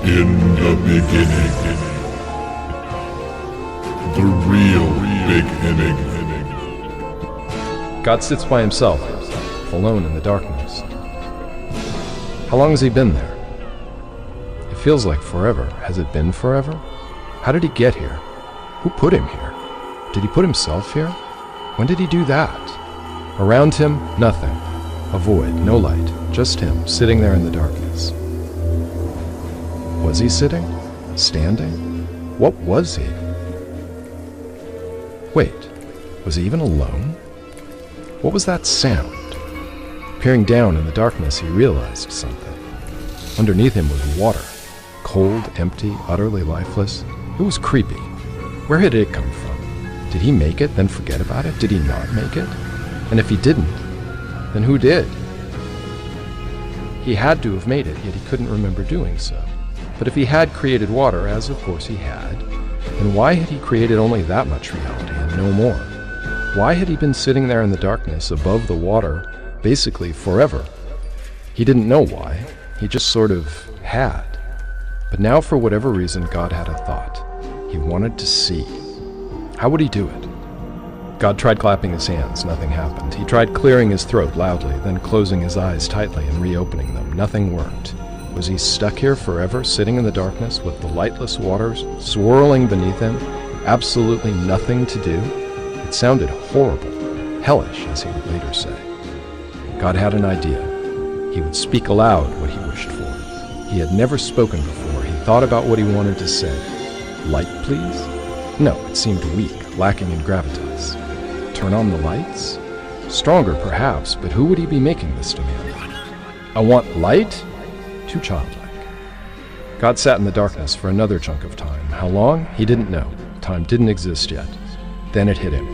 In the beginning, the real beginning. God sits by himself, alone in the darkness. How long has he been there? It feels like forever. Has it been forever? How did he get here? Who put him here? Did he put himself here? When did he do that? Around him, nothing. A void, no light, just him, sitting there in the darkness. Was he sitting? Standing? What was he? Wait, was he even alone? What was that sound? Peering down in the darkness, he realized something. Underneath him was water. Cold, empty, utterly lifeless. It was creepy. Where had it come from? Did he make it, then forget about it? Did he not make it? And if he didn't, then who did? He had to have made it, yet he couldn't remember doing so. But if he had created water, as of course he had, then why had he created only that much reality and no more? Why had he been sitting there in the darkness above the water, basically forever? He didn't know why. He just sort of had. But now, for whatever reason, God had a thought. He wanted to see. How would he do it? God tried clapping his hands. Nothing happened. He tried clearing his throat loudly, then closing his eyes tightly and reopening them. Nothing worked. Was he stuck here forever, sitting in the darkness with the lightless waters swirling beneath him? Absolutely nothing to do? It sounded horrible, hellish, as he would later say. God had an idea. He would speak aloud what he wished for. He had never spoken before. He thought about what he wanted to say. Light, please? No, it seemed weak, lacking in gravitas. Turn on the lights? Stronger, perhaps, but who would he be making this demand? I want light? Too childlike. God sat in the darkness for another chunk of time. How long? He didn't know. Time didn't exist yet. Then it hit him.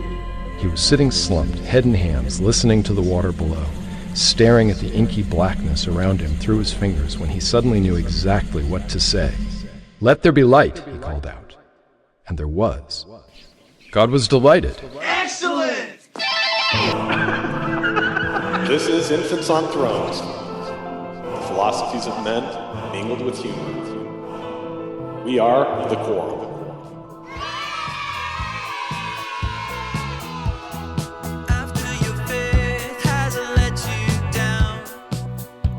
He was sitting slumped, head in hands, listening to the water below, staring at the inky blackness around him through his fingers when he suddenly knew exactly what to say. "Let there be light," he called out. And there was. God was delighted. Excellent! This is Infants on Thrones, the philosophies of men mingled with humor. We are the Quorum.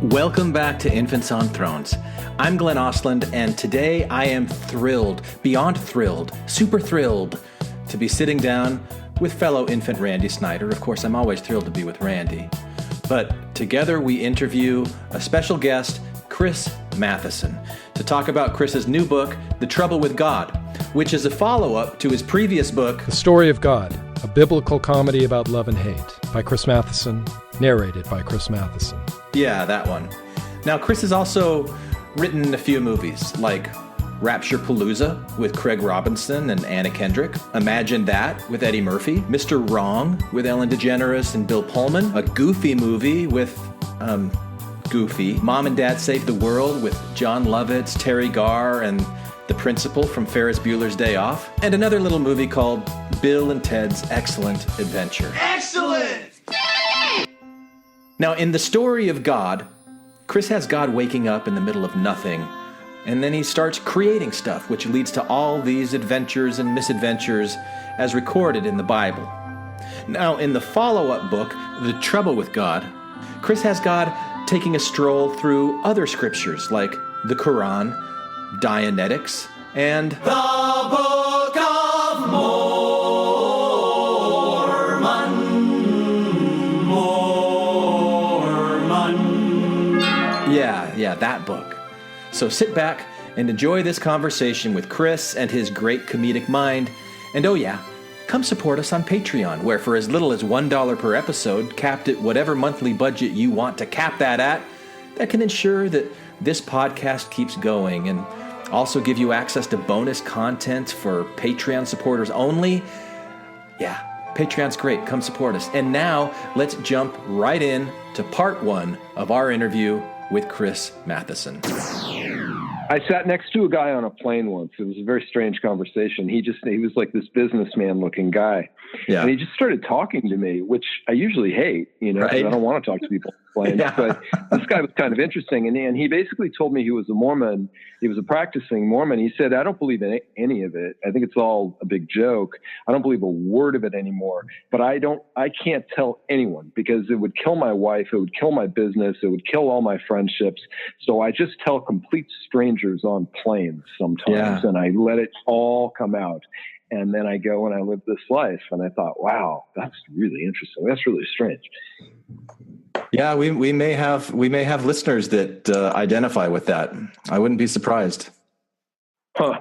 Welcome back to Infants on Thrones. I'm Glenn Osland, and today I am thrilled, beyond thrilled, super thrilled to be sitting down with fellow infant Randy Snyder. Of course, I'm always thrilled to be with Randy. But together we interview a special guest, Chris Matheson, to talk about Chris's new book, The Trouble with God, which is a follow-up to his previous book, The Story of God, a biblical comedy about love and hate, by Chris Matheson, narrated by Chris Matheson. Yeah, that one. Now, Chris has also written a few movies, like Rapturepalooza with Craig Robinson and Anna Kendrick, Imagine That with Eddie Murphy, Mr. Wrong with Ellen DeGeneres and Bill Pullman, a Goofy movie with, Goofy, Mom and Dad Save the World with John Lovitz, Terry Garr, and the principal from Ferris Bueller's Day Off, and another little movie called Bill and Ted's Excellent Adventure. Excellent! Now, in The Story of God, Chris has God waking up in the middle of nothing, and then he starts creating stuff, which leads to all these adventures and misadventures as recorded in the Bible. Now, in the follow-up book, The Trouble with God, Chris has God taking a stroll through other scriptures like the Quran, Dianetics, and the Book of Mormon. Yeah, that book. So sit back and enjoy this conversation with Chris and his great comedic mind. And oh yeah, come support us on Patreon, where for as little as $1 per episode, capped at whatever monthly budget you want to cap that at, that can ensure that this podcast keeps going and also give you access to bonus content for Patreon supporters only. Yeah, Patreon's great. Come support us. And now let's jump right in to part one of our interview with Chris Matheson. I sat next to a guy on a plane once. It was a very strange conversation. He was like this businessman looking guy. Yeah. And he just started talking to me, which I usually hate, 'cause I don't want to talk to people in flames. Yeah. But this guy was kind of interesting. And he basically told me he was a Mormon. He was a practicing Mormon. He said, I don't believe in any of it. I think it's all a big joke. I don't believe a word of it anymore. But I can't tell anyone because it would kill my wife. It would kill my business. It would kill all my friendships. So I just tell complete strangers on planes sometimes, and I let it all come out. And then I go and I live this life. And I thought, wow, that's really interesting. That's really strange. Yeah, we may have listeners that identify with that. I wouldn't be surprised. Huh.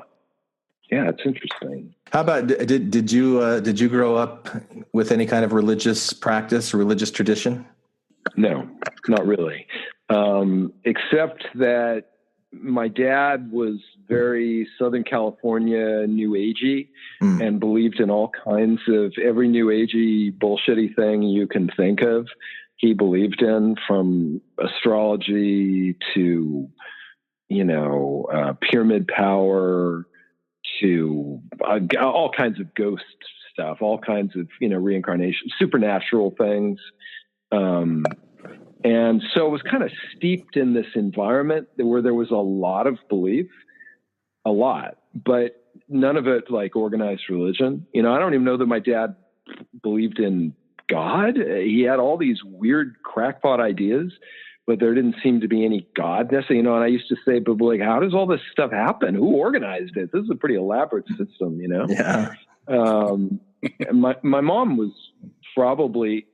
Yeah, it's interesting. How about did you grow up with any kind of religious practice or religious tradition? No, not really. Except that my dad was very Southern California New Agey and believed in all kinds of every New Agey bullshitty thing you can think of. He believed in, from astrology to, pyramid power to all kinds of ghost stuff, all kinds of, reincarnation, supernatural things. And so it was kind of steeped in this environment where there was a lot of belief, but none of it like organized religion. I don't even know that my dad believed in God. He had all these weird crackpot ideas, but there didn't seem to be any God necessarily, and I used to say, but like, how does all this stuff happen? Who organized it? This is a pretty elaborate system, Yeah. My mom was probably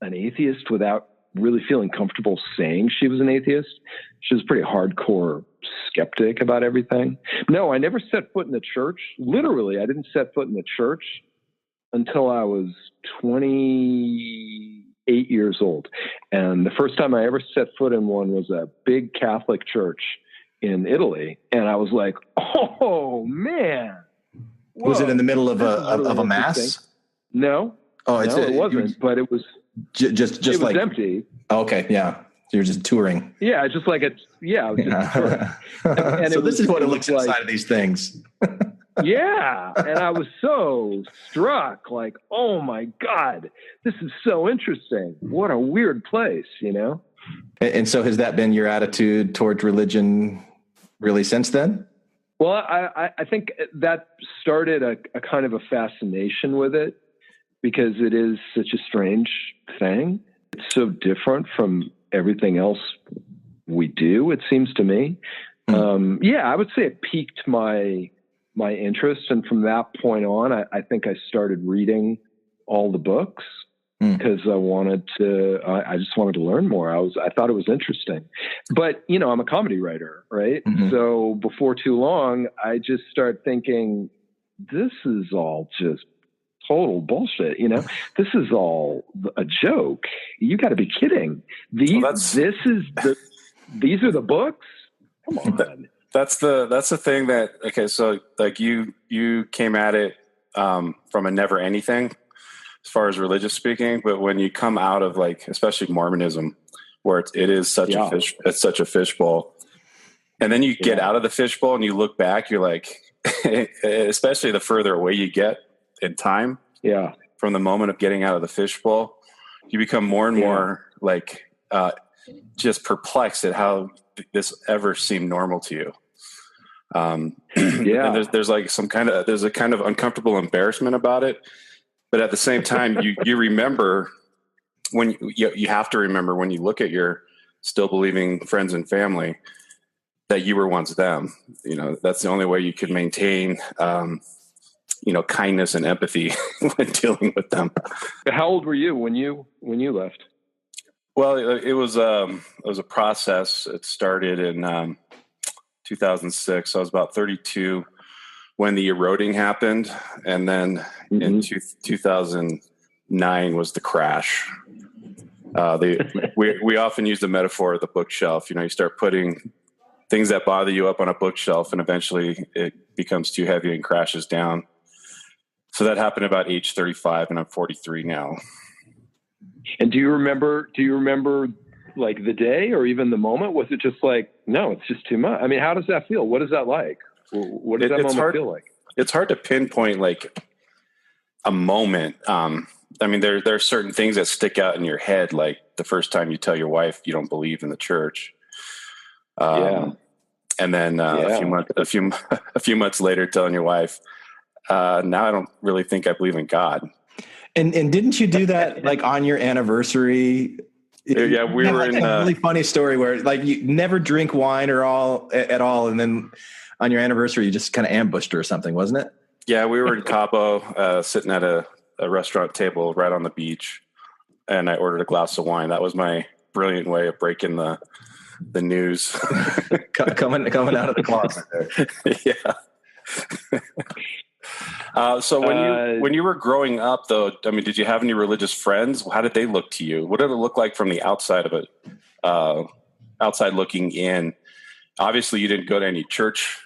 an atheist without really feeling comfortable saying she was an atheist. She was a pretty hardcore skeptic about everything. No, I never set foot in the church. Literally, I didn't set foot in the church until I was 28 years old. And the first time I ever set foot in one was a big Catholic church in Italy. And I was like, oh man. Whoa, was it in the middle of really a mass? No. Oh, it wasn't, but it was just it was like empty. Okay. Yeah. You're just touring. Yeah. Just like it was just touring. And So this is what it looks like, inside of these things. Yeah. And I was so struck, like, oh my God, this is so interesting. What a weird place, And so has that been your attitude towards religion really since then? Well, I think that started a kind of a fascination with it because it is such a strange thing. It's so different from everything else we do, it seems to me. I would say it piqued my interest. And from that point on, I think I started reading all the books because I just wanted to learn more. I thought it was interesting, but I'm a comedy writer, right? Mm-hmm. So before too long, I just start thinking, this is all just total bullshit. This is all a joke. You got to be kidding. These are the books. Come on. That's the thing that, okay. So like you came at it, from a never anything as far as religious speaking, but when you come out of like, especially Mormonism, where it is such it's such a fishbowl. And then you get out of the fishbowl and you look back, you're like, especially the further away you get in time from the moment of getting out of the fishbowl, you become more and more like, just perplexed at how this ever seemed normal to you. And there's like there's a kind of uncomfortable embarrassment about it. But at the same time, you remember when you have to remember when you look at your still believing friends and family that you were once them. That's the only way you could maintain, kindness and empathy when dealing with them. How old were you when you left? Well, it was a process. It started in 2006. I was about 32 when the eroding happened, and then in 2009 was the crash. We often use the metaphor of the bookshelf. You start putting things that bother you up on a bookshelf, and eventually it becomes too heavy and crashes down. So that happened about age 35, and I'm 43 now. And do you remember like the day or even the moment? Was it just like, no, it's just too much? I mean, how does that feel? What is that like? What does that moment feel like? It's hard to pinpoint like a moment. I mean, there are certain things that stick out in your head, like the first time you tell your wife you don't believe in the church. And then a few months later, telling your wife, now I don't really think I believe in God. And didn't you do that like on your anniversary? Yeah, we were in a really funny story where like you never drink wine at all, and then on your anniversary you just kind of ambushed her or something, wasn't it? Yeah, we were in Cabo, sitting at a restaurant table right on the beach, and I ordered a glass of wine. That was my brilliant way of breaking the news. coming out of the closet there. Yeah. So when you were growing up, though, I mean, did you have any religious friends? How did they look to you? What did it look like from the outside of it? Outside looking in. Obviously, you didn't go to any church.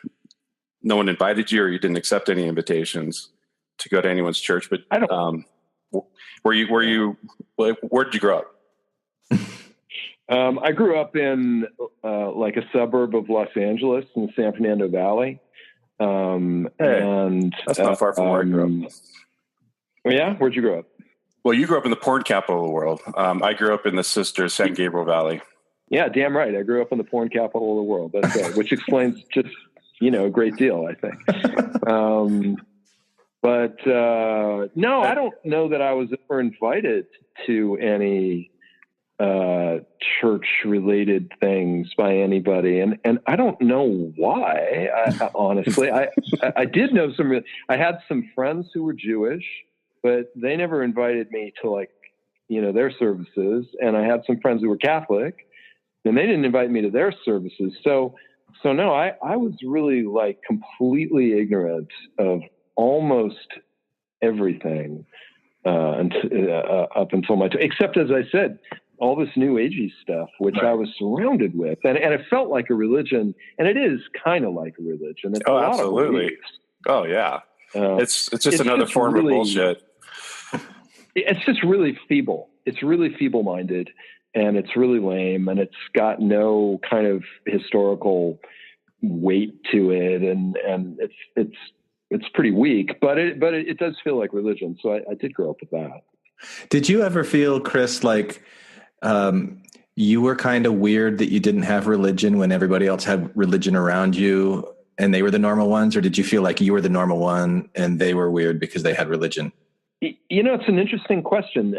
No one invited you, or you didn't accept any invitations to go to anyone's church. But I don't. Where did you grow up? I grew up in like a suburb of Los Angeles in the San Fernando Valley. And that's not far from where I grew up. Yeah, where'd you grow up? Well, you grew up in the porn capital of the world. I grew up in the Sister San Gabriel Valley. Yeah, damn right. I grew up in the porn capital of the world. That's right, which explains just a great deal, I think. But no, I don't know that I was ever invited to any church-related things by anybody, and I don't know why. Honestly, I did know I had some friends who were Jewish, but they never invited me to their services, and I had some friends who were Catholic, and they didn't invite me to their services. So no, I was really like completely ignorant of almost everything up until except, as I said, all this new agey stuff, which I was surrounded with, and it felt like a religion, and it is kind of like a religion. It's absolutely. Oh yeah, it's just another form of bullshit. It's just really feeble. It's really feeble-minded, and it's really lame, and it's got no kind of historical weight to it, and it's pretty weak, but it does feel like religion. So I did grow up with that. Did you ever feel, Chris, like you were kind of weird that you didn't have religion when everybody else had religion around you and they were the normal ones? Or did you feel like you were the normal one and they were weird because they had religion? It's an interesting question.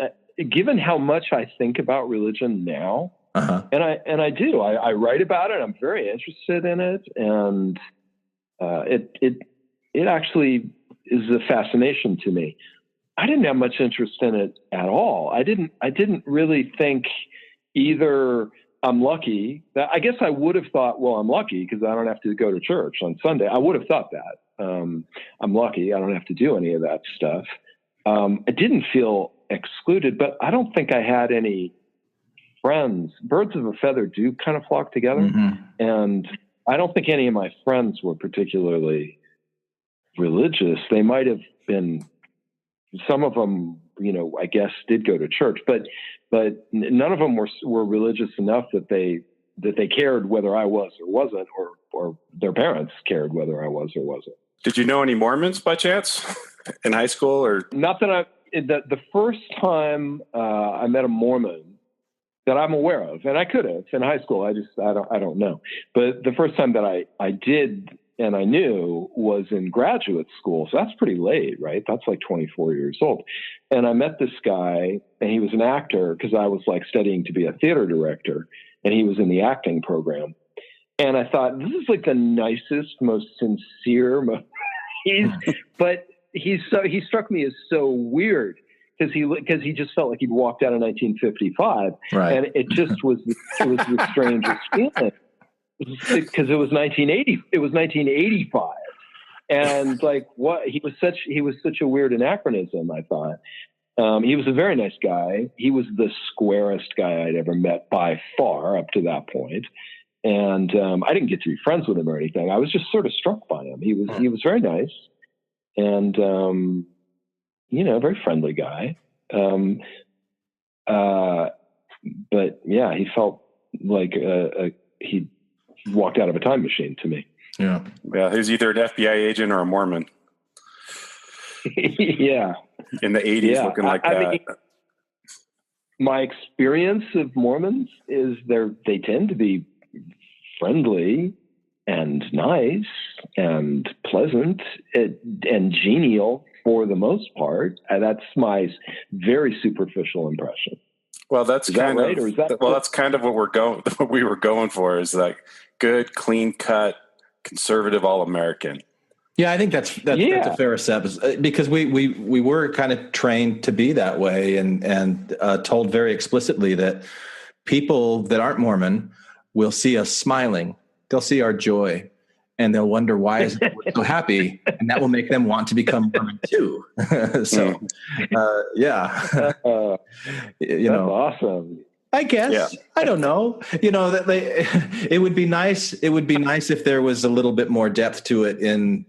Given how much I think about religion now, and I do, I write about it. I'm very interested in it. And it actually is a fascination to me. I didn't have much interest in it at all. I didn't really think either I'm lucky. I guess I would have thought, well, I'm lucky because I don't have to go to church on Sunday. I would have thought that. I'm lucky. I don't have to do any of that stuff. I didn't feel excluded, but I don't think I had any friends. Birds of a feather do kind of flock together. Mm-hmm. And I don't think any of my friends were particularly religious. They might have been. Some of them, I guess, did go to church, but none of them were religious enough that they cared whether I was or wasn't, or their parents cared whether I was or wasn't. Did you know any Mormons by chance in high school, or not? The first time I met a Mormon that I'm aware of, and I could have in high school. I don't know, but the first time that I did. And I knew was in graduate school. So that's pretty late, right? That's like 24 years old. And I met this guy, and he was an actor because I was like studying to be a theater director, and he was in the acting program. And I thought, this is like the nicest, most sincere, but he struck me as so weird because he just felt like he'd walked out of 1955. Right. And it just was the strangest feeling. Because it was 1980. It was 1985, and like what he was such a weird anachronism. I thought he was a very nice guy. He was the squarest guy I'd ever met by far up to that point, and I didn't get to be friends with him or anything. I was just sort of struck by him. He was very nice, and a very friendly guy. But yeah, he felt like he walked out of a time machine to me. Yeah. He's either an FBI agent or a Mormon. Yeah. in the 80s, Yeah. looking like I that. mean, my experience of Mormons is they tend to be friendly and nice and pleasant and genial for the most part. That's my very superficial impression. Well, that's Is that kind right, of or is that that's kind of what what we were going for, is like good, clean cut, conservative, all American. Yeah, I think that's a fair assessment, because we were kind of trained to be that way, and told very explicitly that people that aren't Mormon will see us smiling, they'll see our joy, and they'll wonder why is we're so happy, and that will make them want to become Mormon too. So, yeah, you know, awesome. I guess. Yeah. I don't know. That it would be nice. It would be nice if there was a little bit more depth to it in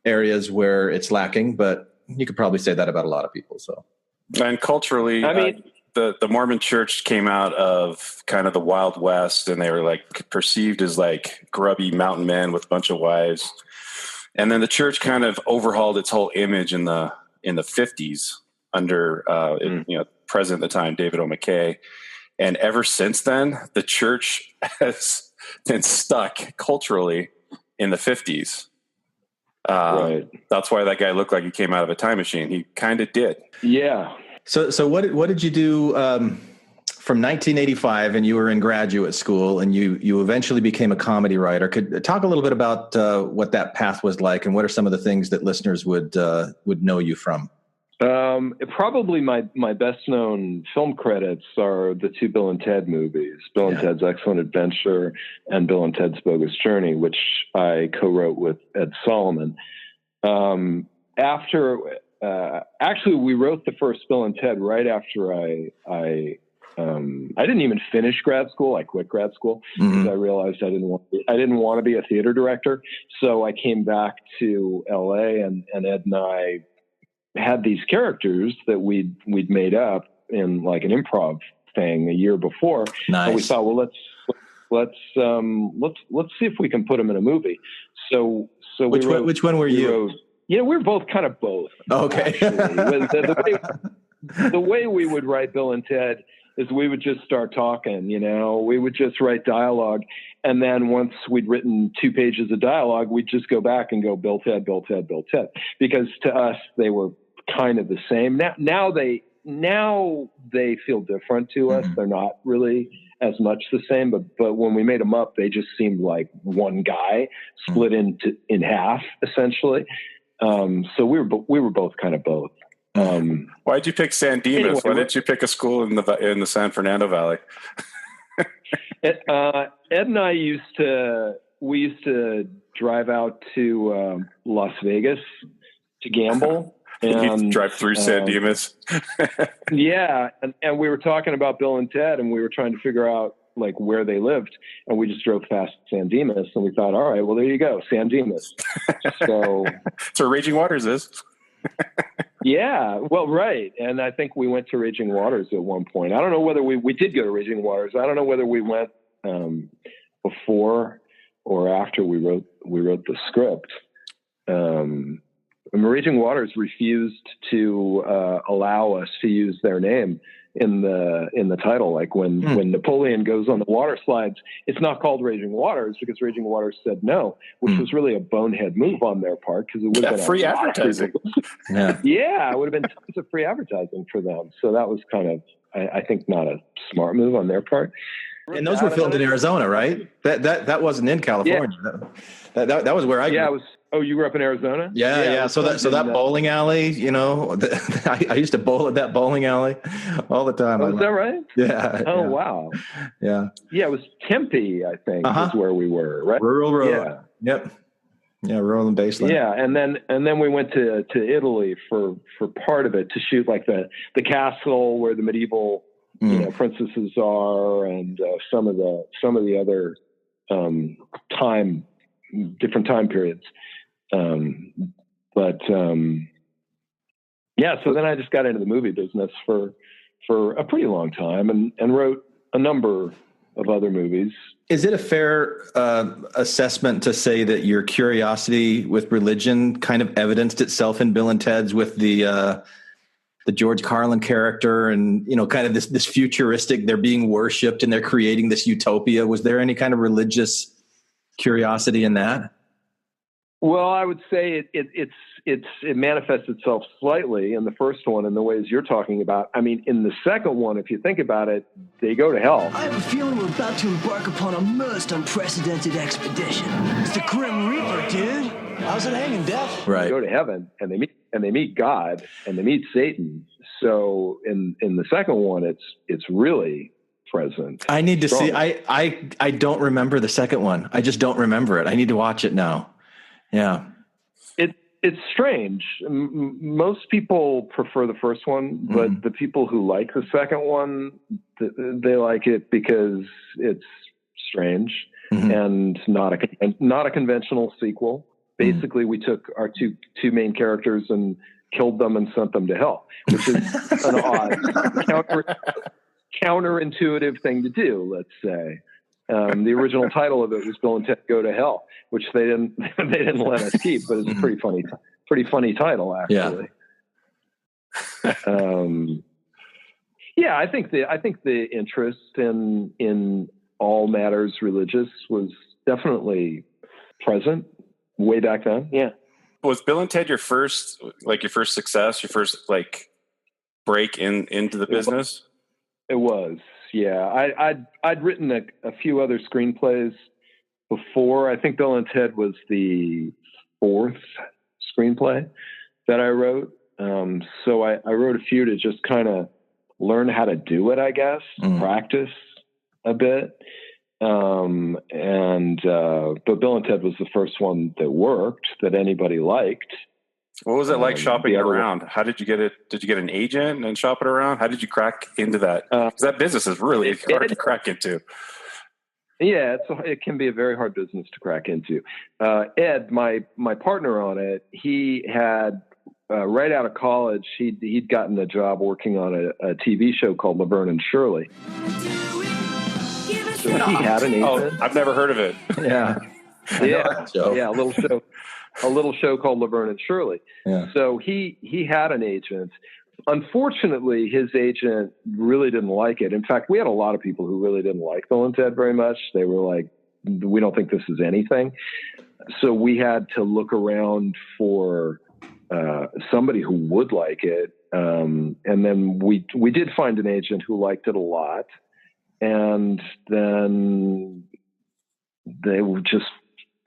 areas where it's lacking, but you could probably say that about a lot of people. So, and culturally, I mean, the Mormon Church came out of kind of the Wild West, and they were like perceived as like grubby mountain men with a bunch of wives. And then the church kind of overhauled its whole image in the 50s under president at the time, David O. McKay. And ever since then, the church has been stuck culturally in the 50s. Right. That's why that guy looked like he came out of a time machine. He kind of did. Yeah. So what did you do from 1985? And you were in graduate school, and you eventually became a comedy writer. Could talk a little bit about what that path was like, and what are some of the things that listeners would know you from? Probably my best known film credits are the two Bill and Ted movies, Bill and Ted's Excellent Adventure and Bill and Ted's Bogus Journey, which I co-wrote with Ed Solomon. Actually, we wrote the first Bill and Ted right after I didn't even finish grad school. I quit grad school because I realized I didn't want to be a theater director. So I came back to LA, and Ed and I had these characters that we'd made up in like an improv thing a year before. Nice. And we thought, well, let's see if we can put them in a movie. So which one were you? We were both kind of both. Okay. The way we would write Bill and Ted is we would just start talking, we would just write dialogue. And then once we'd written 2 pages of dialogue, we'd just go back and go Bill, Ted, Bill, Ted, Bill, Ted, because to us, they were kind of the same. Now they feel different to us. They're not really as much the same, but when we made them up, they just seemed like one guy split in half, essentially. So we were both kind of both. Why'd you pick San Dimas? Anyway, Why didn't you pick a school in the San Fernando Valley? Ed and I used to drive out to Las Vegas to gamble. And you drive through San Dimas. Yeah, and we were talking about Bill and Ted, and we were trying to figure out like where they lived, and we just drove past San Dimas, and we thought, all right, well, there you go, San Dimas. So that's where Raging Waters is. Yeah, well, right. And I think we went to Raging Waters at one point. I don't know whether we did go to Raging Waters. I don't know whether we went before or after we wrote the script. Raging Waters refused to allow us to use their name in the title. Like when Napoleon goes on the water slides, it's not called Raging Waters because Raging Waters said no, which was really a bonehead move on their part because it would have been free advertising. Yeah, it would have been tons of free advertising for them. So that was kind of, I think, not a smart move on their part. And those were filmed in Arizona, right? That wasn't in California. Yeah. That was where I grew up. It was. Oh, you grew up in Arizona? Yeah. So that bowling alley, I used to bowl at that bowling alley all the time. Oh, is that right? Yeah. Oh, wow. Yeah. Yeah, it was Tempe, I think, is where we were, right? Rural road. Yeah. Yep. Yeah, rural and baseline. Yeah, and then we went to Italy for part of it to shoot like the castle where the medieval princesses are, and some of the other different time periods. So then I just got into the movie business for a pretty long time and wrote a number of other movies. Is it a fair assessment to say that your curiosity with religion kind of evidenced itself in Bill and Ted's with the George Carlin character and, kind of this futuristic, they're being worshipped and they're creating this utopia? Was there any kind of religious curiosity in that? Well, I would say it manifests itself slightly in the first one in the ways you're talking about. I mean, in the second one, if you think about it, they go to hell. I have a feeling we're about to embark upon a most unprecedented expedition. It's the Grim Reaper, dude. How's it hanging, Death? Right. They go to heaven and they meet God and they meet Satan. So in the second one, it's really present. I need to see. I don't remember the second one. I just don't remember it. I need to watch it now. Yeah. It's strange. Most people prefer the first one, but the people who like the second one, they like it because it's strange and not a conventional sequel. Basically, we took our two main characters and killed them and sent them to hell, which is an odd, counterintuitive thing to do, let's say. The original title of it was Bill and Ted Go to Hell, which they didn't let us keep, but it's a pretty funny title, actually. Yeah. I think the interest in all matters religious was definitely way back then. Yeah. Was Bill and Ted your first success, your first break into the business? It was. Yeah. I'd written a few other screenplays before. I think Bill and Ted was the fourth screenplay that I wrote. So I wrote a few to just kind of learn how to do it, I guess, practice a bit. But Bill and Ted was the first one that worked, that anybody liked. What was it like shopping it around? How did you get it? Did you get an agent and shop it around? How did you crack into that? Because that business is really hard to crack into. Yeah, it can be a very hard business to crack into. Ed, my partner on it, he had right out of college, he'd gotten a job working on a TV show called Laverne and Shirley. So he had an agent. Oh, I've never heard of it. Yeah. Yeah, a little show called Laverne and Shirley. Yeah. So he had an agent. Unfortunately, his agent really didn't like it. In fact, we had a lot of people who really didn't like Bill and Ted very much. They were like, we don't think this is anything. So we had to look around for somebody who would like it. And then we did find an agent who liked it a lot. And then they were just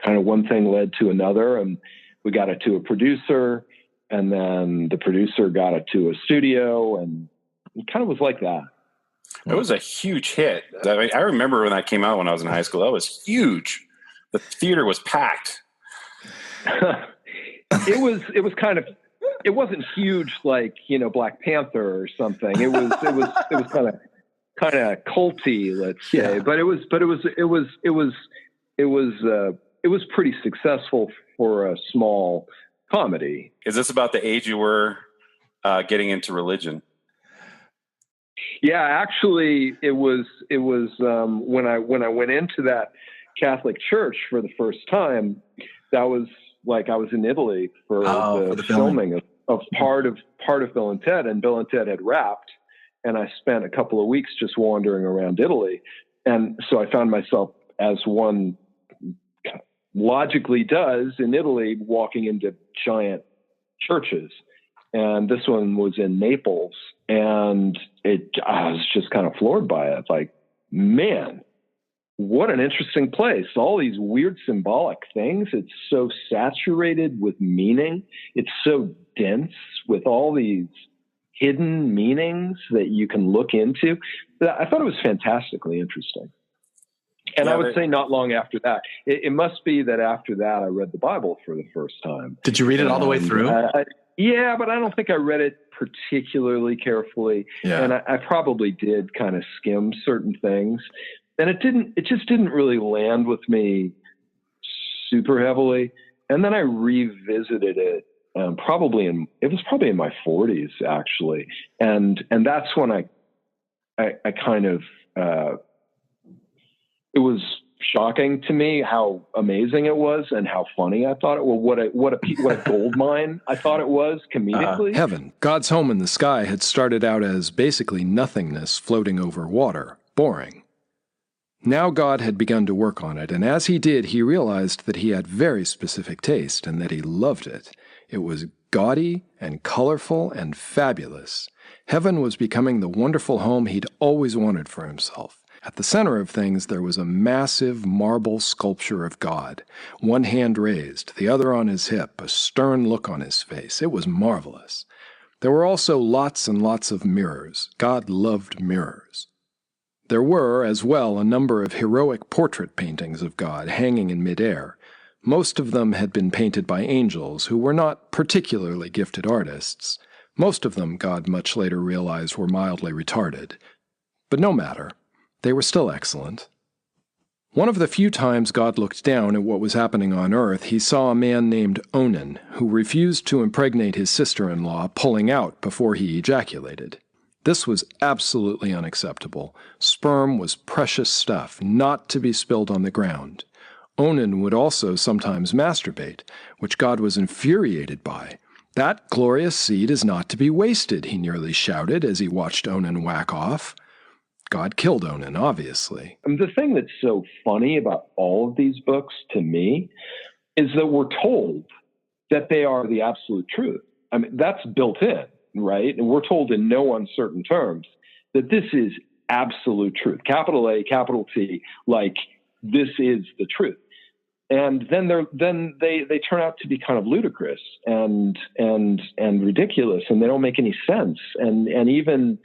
kind of one thing led to another, and we got it to a producer, and then the producer got it to a studio, and it kind of was like that. It was a huge hit. I mean, I remember when that came out when I was in high school. That was huge. The theater was packed. It was kind of, it wasn't huge like, Black Panther or something. It was kind of culty, let's say, but it was pretty successful for a small comedy. Is this about the age you were getting into religion? Yeah, actually, it was when I went into that Catholic church for the first time. That was like I was in Italy for the filming of part of Bill and Ted, and Bill and Ted had wrapped, and I spent a couple of weeks just wandering around Italy, and so I found myself, as one logically does in Italy, walking into giant churches. And this one was in Naples, and I was just kind of floored by it. Like, man, what an interesting place. All these weird symbolic things. It's so saturated with meaning. It's so dense with all these hidden meanings that you can look into. I thought it was fantastically interesting. And I would say not long after that. It must be that after that I read the Bible for the first time. Did you read it all the way through? Yeah, but I don't think I read it particularly carefully. Yeah. And I probably did kind of skim certain things. And it just didn't really land with me super heavily. And then I revisited it it was probably in my 40s actually. And that's when I kind of it was shocking to me how amazing it was and how funny I thought it was. What a gold mine I thought it was comedically. Heaven, God's home in the sky, had started out as basically nothingness floating over water, boring. Now God had begun to work on it, and as he did, he realized that he had very specific taste and that he loved it. It was gaudy and colorful and fabulous. Heaven was becoming the wonderful home he'd always wanted for himself. At the center of things, there was a massive marble sculpture of God, one hand raised, the other on his hip, a stern look on his face. It was marvelous. There were also lots and lots of mirrors. God loved mirrors. There were, as well, a number of heroic portrait paintings of God hanging in midair. Most of them had been painted by angels who were not particularly gifted artists. Most of them, God much later realized, were mildly retarded. But no matter. They were still excellent. One of the few times God looked down at what was happening on earth, he saw a man named Onan, who refused to impregnate his sister-in-law, pulling out before he ejaculated. This was absolutely unacceptable. Sperm was precious stuff, not to be spilled on the ground. Onan would also sometimes masturbate, which God was infuriated by. That glorious seed is not to be wasted, he nearly shouted as he watched Onan whack off. God killed Onan, obviously. The thing that's so funny about all of these books, to me, is that we're told that they are the absolute truth. I mean, that's built in, right? And we're told in no uncertain terms that this is absolute truth. Capital A, capital T, like this is the truth. And then they turn out to be kind of ludicrous and ridiculous, and they don't make any sense. And even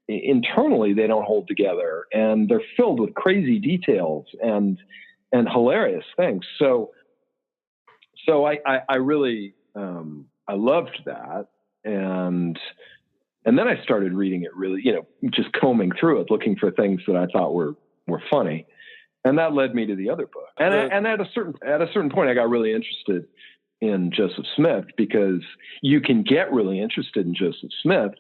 internally they don't hold together, and they're filled with crazy details and hilarious things. So I really I loved that, and then I started reading it really, just combing through it, looking for things that I thought were funny, and that led me to the other book. And at a certain point, I got really interested in Joseph Smith, because you can get really interested in Joseph Smith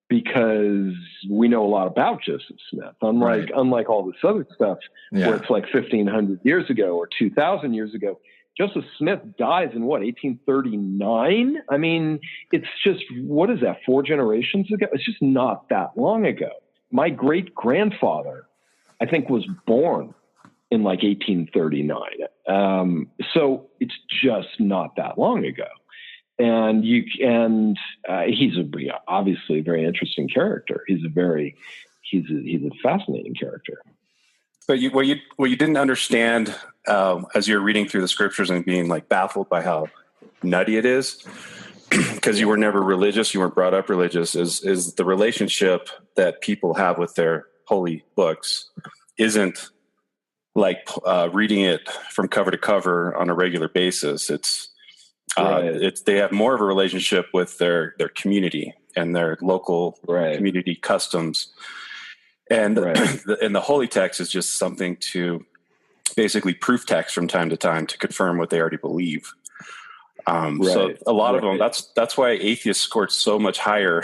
because we know a lot about Joseph Smith, unlike all this other stuff where it's like 1,500 years ago or 2,000 years ago. Joseph Smith dies in 1839? I mean, it's just, what is that, 4 generations ago? It's just not that long ago. My great-grandfather, I think, was born in 1839. So it's just not that long ago. And he's obviously a very interesting character. He's a fascinating character. But what you didn't understand as you're reading through the scriptures and being baffled by how nutty it is, because you were never religious, you weren't brought up religious, is the relationship that people have with their holy books isn't like reading it from cover to cover on a regular basis. They have more of a relationship with their community and their local community customs. And the holy text is just something to basically proof text from time to time to confirm what they already believe. So a lot of them, that's why atheists scored so much higher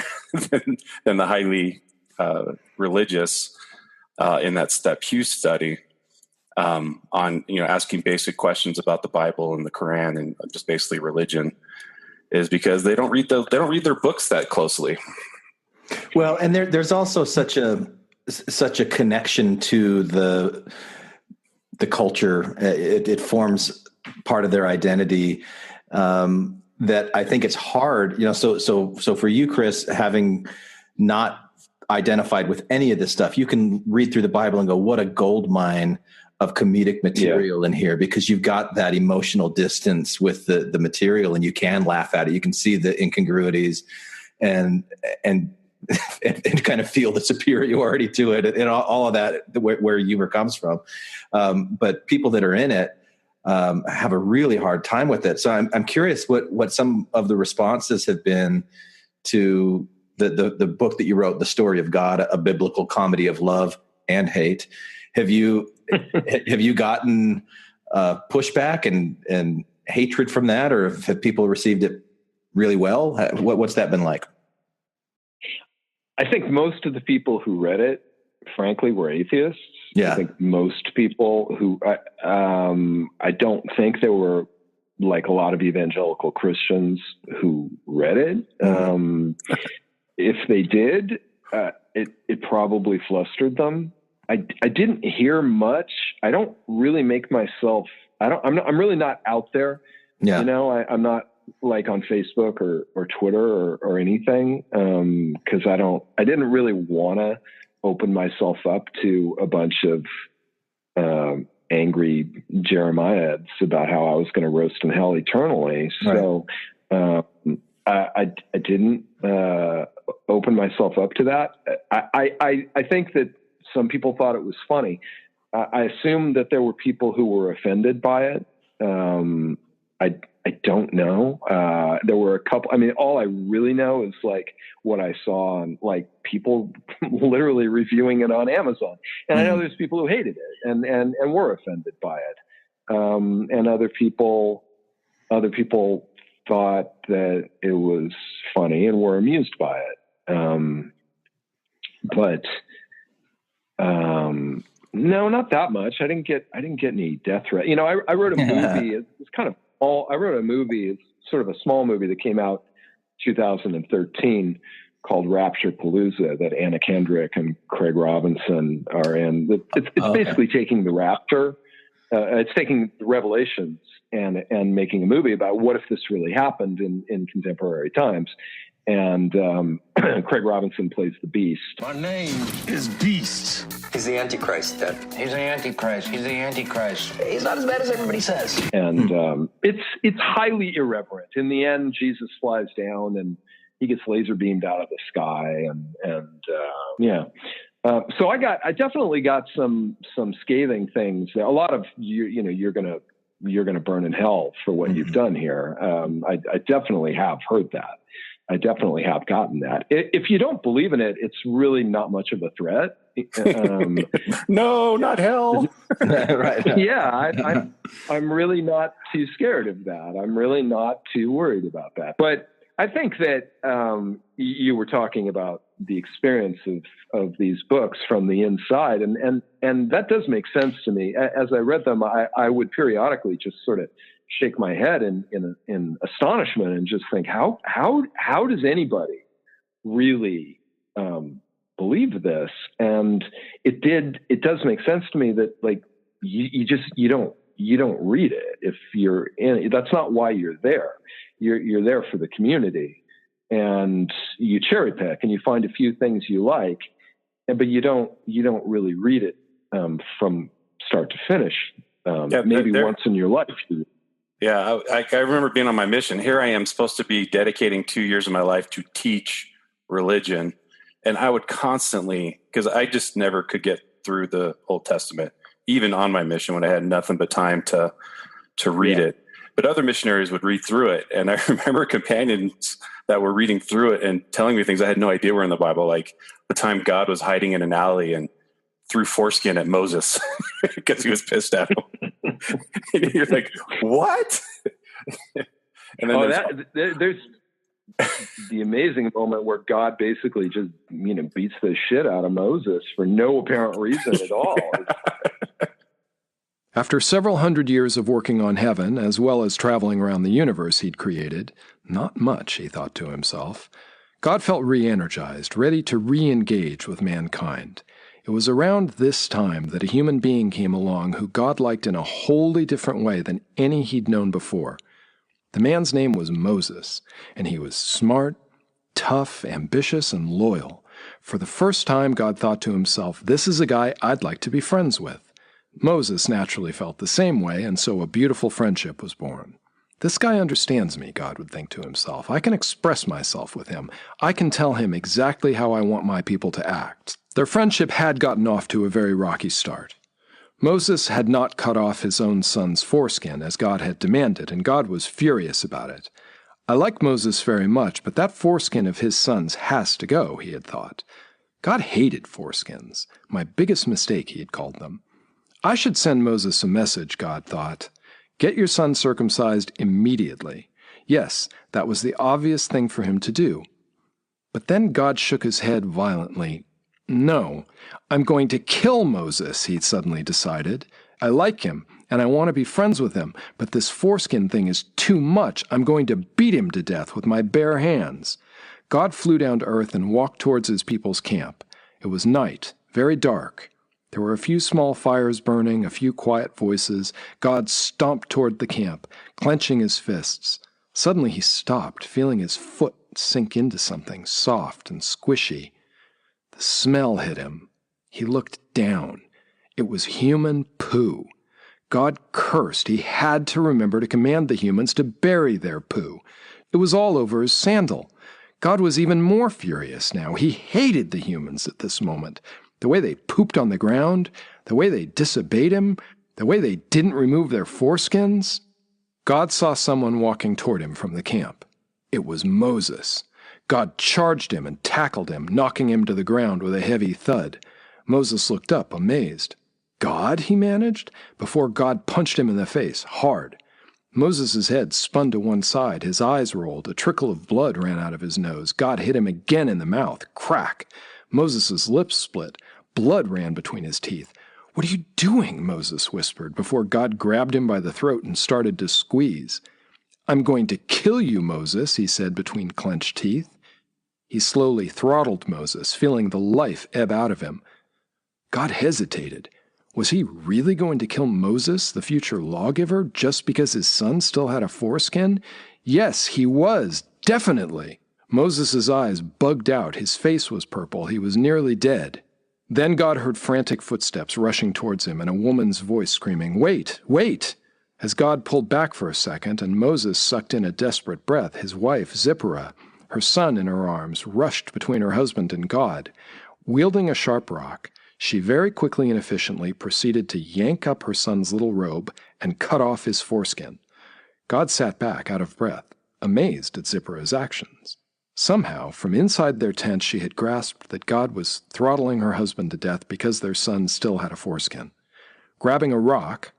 than the highly religious in that Pew study. On asking basic questions about the Bible and the Quran and just basically religion, is because they don't read their books that closely. Well, and there's also such a connection to the culture. It forms part of their identity that I think it's hard. So for you, Chris, having not identified with any of this stuff, you can read through the Bible and go, "What a gold mine of comedic material in here," because you've got that emotional distance with the material, and you can laugh at it. You can see the incongruities and kind of feel the superiority to it and all of that where humor comes from. But people that are in it have a really hard time with it. So I'm curious what some of the responses have been to the book that you wrote, The Story of God, a biblical comedy of love and hate. Have you gotten pushback and hatred from that, or have people received it really well? What's that been like? I think most of the people who read it, frankly, were atheists. I think most people who, I don't think there were like a lot of evangelical Christians who read it. If they did, it probably flustered them. I didn't hear much. I don't really make myself, I'm really not out there. Yeah. You know, I'm not like on Facebook or Twitter or anything. Cause I didn't really want to open myself up to a bunch of, angry Jeremiads about how I was going to roast in hell eternally. So, I didn't, open myself up to that. I think that some people thought it was funny. I assume that there were people who were offended by it. I don't know. There were a couple. I mean, all I really know is like what I saw on like people literally reviewing it on Amazon. And I know there's people who hated it and were offended by it. And other people thought that it was funny and were amused by it. No, not that much. I didn't get any death threat. You know, I wrote a movie. It's kind of I wrote a movie. It's sort of a small movie that came out 2013 called Rapture Palooza that Anna Kendrick and Craig Robinson are in. It's basically taking the rapture. It's taking the revelations and making a movie about what if this really happened in contemporary times. And Craig Robinson plays the Beast. My name is Beast. He's the Antichrist, then. He's the Antichrist. He's the Antichrist. He's not as bad as everybody says. And it's highly irreverent. In the end, Jesus flies down and he gets laser beamed out of the sky. So I definitely got some scathing things. A lot of you're gonna burn in hell for what you've done here. I definitely have heard that. I definitely have gotten that. If you don't believe in it, it's really not much of a threat. No, not hell. Right. Yeah, I'm really not too scared of that. I'm really not too worried about that. But I think that you were talking about the experience of these books from the inside, and that does make sense to me. As I read them, I would periodically just sort of shake my head in astonishment and just think, how does anybody really believe this? And it does make sense to me that like you don't read it if you're in it. That's not why you're there. You're there for the community, and you cherry pick and you find a few things you like, but you don't really read it from start to finish. Maybe once in your life. Yeah, I remember being on my mission. Here I am supposed to be dedicating 2 years of my life to teach religion. And I would constantly, because I just never could get through the Old Testament, even on my mission when I had nothing but time to read it. But other missionaries would read through it. And I remember companions that were reading through it and telling me things I had no idea were in the Bible, like the time God was hiding in an alley and threw foreskin at Moses because he was pissed at him. And you're like, what? And then there's the amazing moment where God basically just beats the shit out of Moses for no apparent reason at all. After several hundred years of working on heaven, as well as traveling around the universe he'd created, not much, he thought to himself, God felt re-energized, ready to re-engage with mankind. It was around this time that a human being came along who God liked in a wholly different way than any he'd known before. The man's name was Moses, and he was smart, tough, ambitious, and loyal. For the first time, God thought to himself, this is a guy I'd like to be friends with. Moses naturally felt the same way, and so a beautiful friendship was born. This guy understands me, God would think to himself. I can express myself with him. I can tell him exactly how I want my people to act. Their friendship had gotten off to a very rocky start. Moses had not cut off his own son's foreskin as God had demanded, and God was furious about it. I like Moses very much, but that foreskin of his son's has to go, he had thought. God hated foreskins. My biggest mistake, he had called them. I should send Moses a message, God thought. Get your son circumcised immediately. Yes, that was the obvious thing for him to do. But then God shook his head violently. No, I'm going to kill Moses, he'd suddenly decided. I like him, and I want to be friends with him, but this foreskin thing is too much. I'm going to beat him to death with my bare hands. God flew down to earth and walked towards his people's camp. It was night, very dark. There were a few small fires burning, a few quiet voices. God stomped toward the camp, clenching his fists. Suddenly he stopped, feeling his foot sink into something soft and squishy. The smell hit him. He looked down. It was human poo. God cursed. He had to remember to command the humans to bury their poo. It was all over his sandal. God was even more furious now. He hated the humans at this moment. The way they pooped on the ground, the way they disobeyed him, the way they didn't remove their foreskins. God saw someone walking toward him from the camp. It was Moses. God charged him and tackled him, knocking him to the ground with a heavy thud. Moses looked up, amazed. God, he managed, before God punched him in the face, hard. Moses' head spun to one side, his eyes rolled, a trickle of blood ran out of his nose. God hit him again in the mouth, crack. Moses' lips split, blood ran between his teeth. "What are you doing?" Moses whispered, before God grabbed him by the throat and started to squeeze. "I'm going to kill you, Moses," he said between clenched teeth. He slowly throttled Moses, feeling the life ebb out of him. God hesitated. Was he really going to kill Moses, the future lawgiver, just because his son still had a foreskin? Yes, he was, definitely. Moses' eyes bugged out, his face was purple, he was nearly dead. Then God heard frantic footsteps rushing towards him and a woman's voice screaming, "Wait, wait!" As God pulled back for a second and Moses sucked in a desperate breath, his wife, Zipporah, her son in her arms, rushed between her husband and God. Wielding a sharp rock, she very quickly and efficiently proceeded to yank up her son's little robe and cut off his foreskin. God sat back, out of breath, amazed at Zipporah's actions. Somehow, from inside their tent, she had grasped that God was throttling her husband to death because their son still had a foreskin. Grabbing a rock,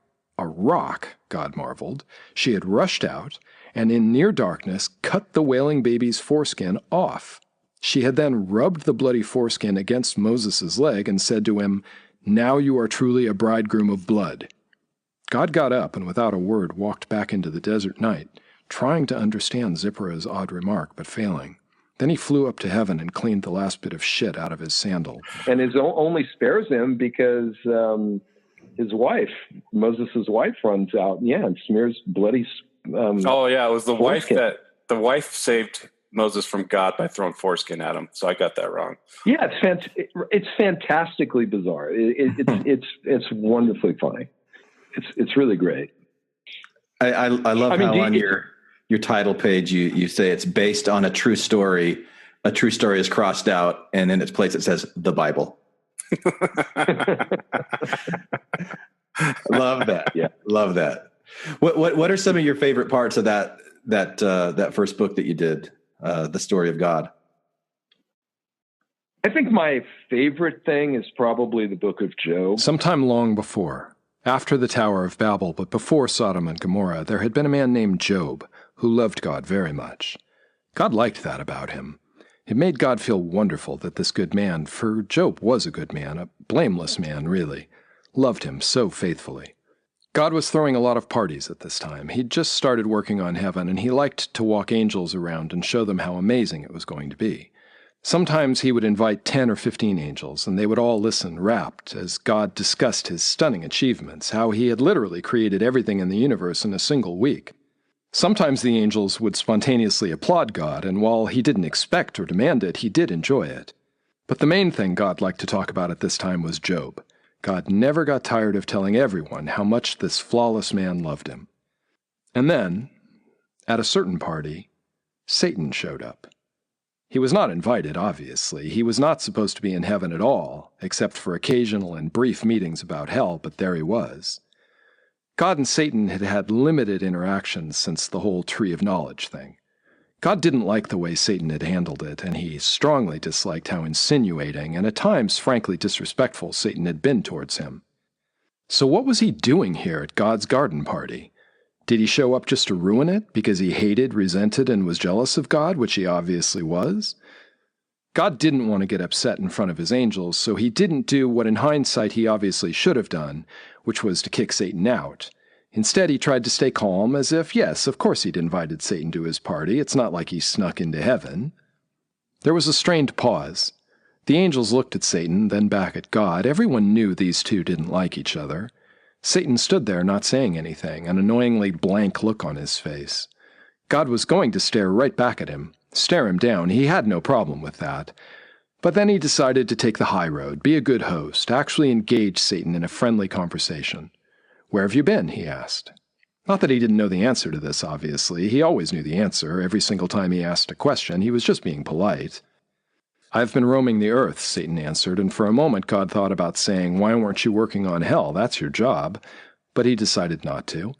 God marveled, she had rushed out and in near darkness cut the wailing baby's foreskin off. She had then rubbed the bloody foreskin against Moses' leg and said to him, "Now you are truly a bridegroom of blood." God got up and without a word walked back into the desert night, trying to understand Zipporah's odd remark, but failing. Then he flew up to heaven and cleaned the last bit of shit out of his sandal. And his only spares him because his wife, Moses' wife, runs out and smears bloody. It was the foreskin. the wife saved Moses from God by throwing foreskin at him. So I got that wrong. Yeah, it's fantastically bizarre. It's wonderfully funny. It's really great. I love how on your title page you say it's based on a true story. A true story is crossed out, and in its place it says the Bible. Love that. Yeah, love that. What are some of your favorite parts of that first book that you did, The Story of God? I think my favorite thing is probably the Book of Job. Sometime long before, after the Tower of Babel, but before Sodom and Gomorrah, there had been a man named Job who loved God very much. God liked that about him. It made God feel wonderful that this good man, for Job was a good man, a blameless man, really, loved him so faithfully. God was throwing a lot of parties at this time. He'd just started working on heaven, and he liked to walk angels around and show them how amazing it was going to be. Sometimes he would invite 10 or 15 angels, and they would all listen rapt as God discussed his stunning achievements, how he had literally created everything in the universe in a single week. Sometimes the angels would spontaneously applaud God, and while he didn't expect or demand it, he did enjoy it. But the main thing God liked to talk about at this time was Job. God never got tired of telling everyone how much this flawless man loved him. And then, at a certain party, Satan showed up. He was not invited, obviously. He was not supposed to be in heaven at all, except for occasional and brief meetings about hell, but there he was. God and Satan had had limited interactions since the whole tree of knowledge thing. God didn't like the way Satan had handled it, and he strongly disliked how insinuating and at times frankly disrespectful Satan had been towards him. So what was he doing here at God's garden party? Did he show up just to ruin it because he hated, resented, and was jealous of God, which he obviously was? God didn't want to get upset in front of his angels, so he didn't do what in hindsight he obviously should have done, which was to kick Satan out. Instead, he tried to stay calm, as if, yes, of course he'd invited Satan to his party. It's not like he snuck into heaven. There was a strained pause. The angels looked at Satan, then back at God. Everyone knew these two didn't like each other. Satan stood there not saying anything, an annoyingly blank look on his face. God was going to stare right back at him, stare him down. He had no problem with that. But then he decided to take the high road, be a good host, actually engage Satan in a friendly conversation. "Where have you been?" he asked. Not that he didn't know the answer to this, obviously. He always knew the answer. Every single time he asked a question, he was just being polite. "I've been roaming the earth," Satan answered, and for a moment God thought about saying, "Why weren't you working on hell? That's your job." But he decided not to.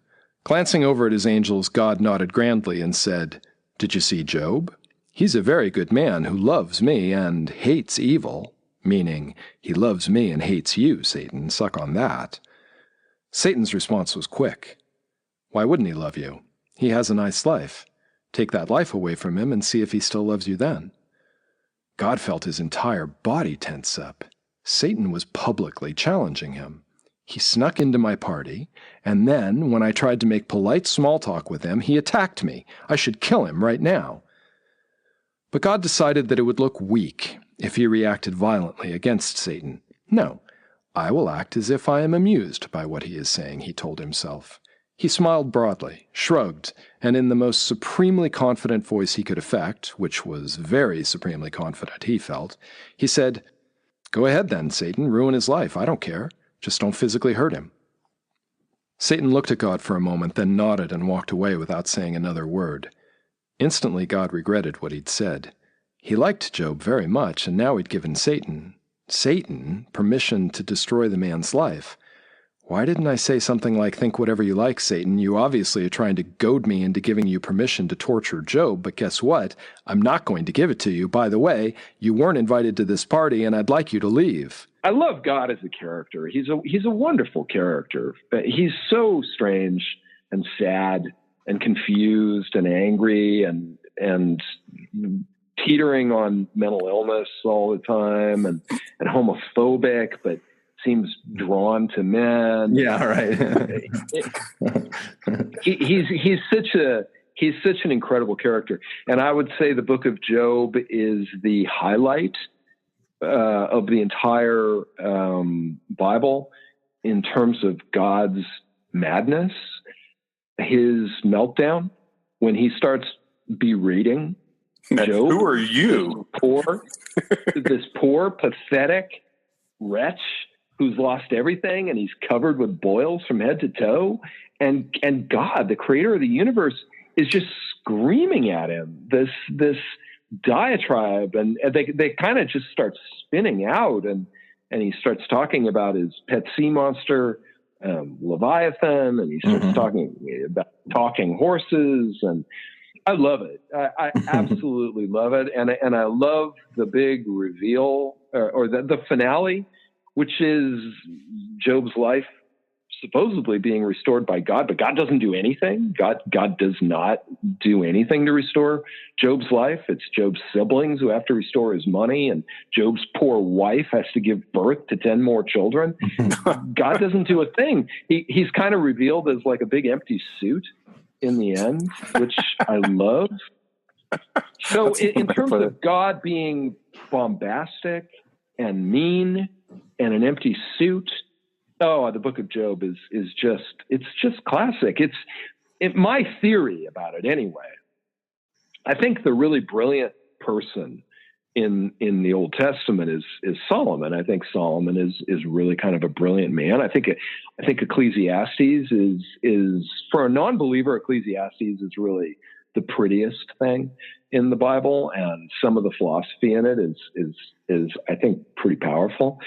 Glancing over at his angels, God nodded grandly and said, "Did you see Job? He's a very good man who loves me and hates evil," meaning, he loves me and hates you, Satan. Suck on that. Satan's response was quick. "Why wouldn't he love you? He has a nice life. Take that life away from him and see if he still loves you then." God felt his entire body tense up. Satan was publicly challenging him. He snuck into my party, and then, when I tried to make polite small talk with him, he attacked me. I should kill him right now. But God decided that it would look weak if he reacted violently against Satan. "No, I will act as if I am amused by what he is saying," he told himself. He smiled broadly, shrugged, and in the most supremely confident voice he could affect, which was very supremely confident, he felt, he said, "Go ahead then, Satan, ruin his life. I don't care. Just don't physically hurt him." Satan looked at God for a moment, then nodded and walked away without saying another word. Instantly, God regretted what he'd said. He liked Job very much, and now he'd given Satan permission to destroy the man's life. Why didn't I say something like, "Think whatever you like, Satan. You obviously are trying to goad me into giving you permission to torture Job, but guess what? I'm not going to give it to you. By the way, you weren't invited to this party, and I'd like you to leave." I love God as a character. He's a wonderful character. He's so strange and sad and confused and angry and teetering on mental illness all the time and homophobic, but seems drawn to men. Yeah, right. He's such an incredible character, and I would say the Book of Job is the highlight of the entire Bible in terms of God's madness, his meltdown when he starts berating Job. Who are you? This poor, pathetic wretch who's lost everything, and he's covered with boils from head to toe. And God, the creator of the universe, is just screaming at him this diatribe, and they kind of just start spinning out, and he starts talking about his pet sea monster, Leviathan, and he starts talking about talking horses, and I love it. I absolutely love it, and I love the big reveal or the finale, which is Job's life supposedly being restored by God, but God doesn't do anything. God does not do anything to restore Job's life. It's Job's siblings who have to restore his money, and Job's poor wife has to give birth to 10 more children. God doesn't do a thing. He's kind of revealed as like a big empty suit in the end, which I love. So in terms of God being bombastic and mean and an empty suit, the Book of Job is just classic. My theory about it anyway. I think the really brilliant person in the Old Testament is Solomon. I think Solomon is really kind of a brilliant man. I think Ecclesiastes is for a non-believer, Ecclesiastes is really the prettiest thing in the Bible, and some of the philosophy in it is I think pretty powerful.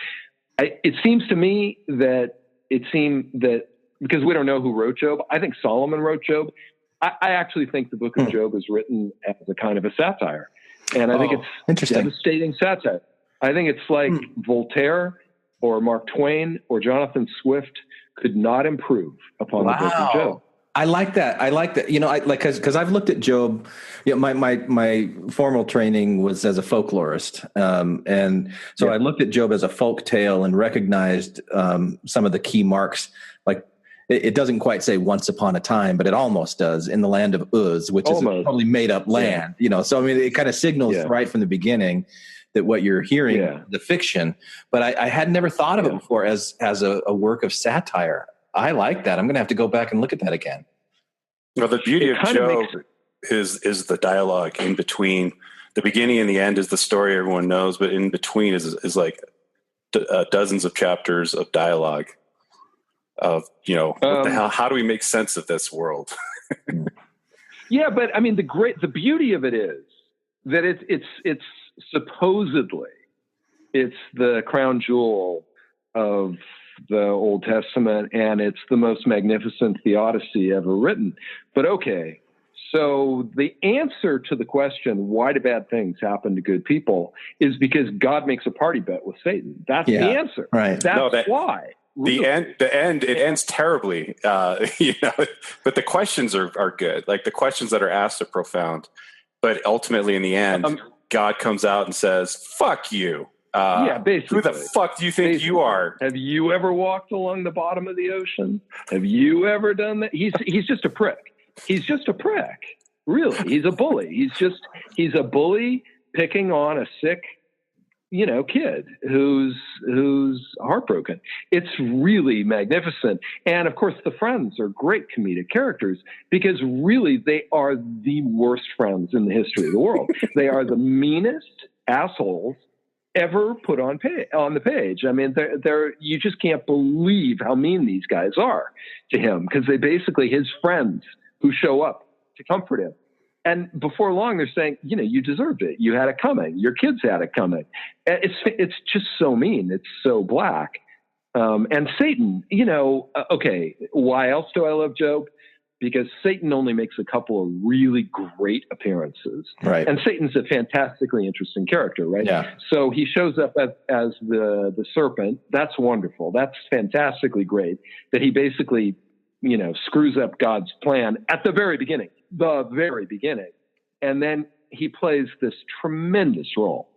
It seems to me that because we don't know who wrote Job, I think Solomon wrote Job. I actually think the Book of Job is written as a kind of a satire. And I think it's devastating satire. I think it's like Voltaire or Mark Twain or Jonathan Swift could not improve upon the Book of Job. I like that. I like that. You know, because I've looked at Job. You know, my formal training was as a folklorist, and so I looked at Job as a folk tale and recognized some of the key marks. Like it doesn't quite say "once upon a time," but it almost does, in the land of Uz, which is a totally made up land. You know, so I mean, it kind of signals right from the beginning that what you're hearing, the fiction. But I had never thought of it before as a work of satire. I like that. I'm going to have to go back and look at that again. Well, the beauty of Job is the dialogue in between. The beginning and the end is the story everyone knows, but in between is like dozens of chapters of dialogue of, you know, what the hell, how do we make sense of this world? Yeah, but I mean, the beauty of it is that it's supposedly it's the crown jewel of the Old Testament, and it's the most magnificent theodicy ever written. But okay, so the answer to the question, why do bad things happen to good people, is because God makes a party bet with Satan. That's the answer. Right. That's why. The end, it ends terribly, you know, but the questions are good. Like the questions that are asked are profound, but ultimately in the end, God comes out and says, fuck you. Basically. Who the fuck do you think you are? Have you ever walked along the bottom of the ocean? Have you ever done that? He's just a prick. He's just a prick. Really. He's a bully. He's a bully picking on a sick, you know, kid who's heartbroken. It's really magnificent. And of course, the friends are great comedic characters because really they are the worst friends in the history of the world. They are the meanest assholes ever put on the page. I mean, they're you just can't believe how mean these guys are to him because they basically his friends who show up to comfort him. And before long, they're saying, you know, you deserved it. You had it coming. Your kids had it coming. It's just so mean. It's so black. And Satan, you know, okay, why else do I love Job? Because Satan only makes a couple of really great appearances. Right. And Satan's a fantastically interesting character, right? Yeah. So he shows up as the serpent. That's wonderful. That's fantastically great that he basically, you know, screws up God's plan at the very beginning. And then he plays this tremendous role